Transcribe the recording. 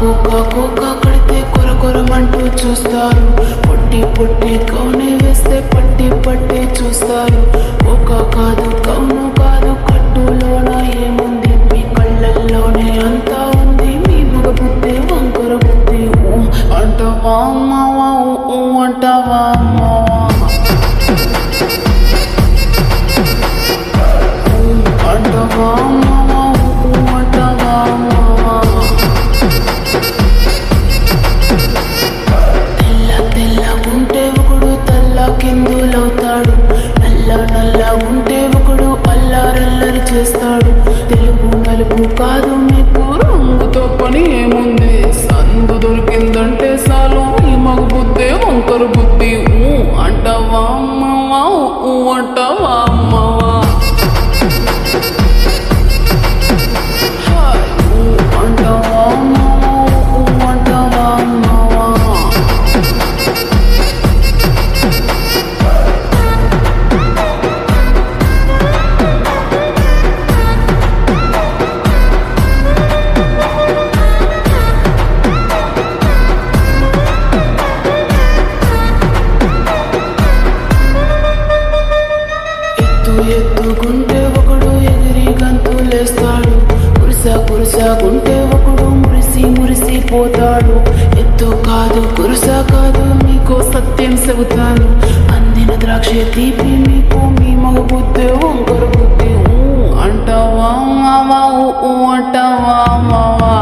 కాకు కడితే కొరకొరమంటూ చూస్తారు. పొట్టి పొట్టి కౌనే వేస్తే పట్టి పట్టి చూస్తారు. ఒక కాదు కౌను కాదు కట్టులోన ఏముంది, మీ కళ్ళల్లోనే అంతా ఉంది. మీ మగ బుద్ధి వంకర బుద్ధి. అంటావా అమ్మావా, అంటావా అమ్మావా, అంటావా అమ్మావా, అంటావా అమ్మావా. తెల్లగుంటే ఒకడు తెల్ల కిందులవుతాడు, నల్లగుంటే ఒకడు అల్లారల్లరి చేస్తాడు. తెలుగు నలుపు కాదు మీకు రంగుతో పని ఏముంది, సందు దొరికిందంటే చాలు ఈ మగ బుద్ధి వంకర బుద్ధి. అంటావా అమ్మావా, అంటావా అమ్మావా, అంటావా అమ్మావా, అంటావా అమ్మావా. ఎత్తుకుంటే ఒకడు ఎగిరి గంతులేస్తాడు, కురుసకుంటే ఒకడు మురిసిపోతాడు. ఎత్తు కాదు కురుస కాదు మీకు సత్యం చెబుతాను, అందిన ద్రాక్ష తీపి మీకు మీ మగ బుద్ధి వంకర బుద్ధి. అంటావా మావా, అంటావా మావా.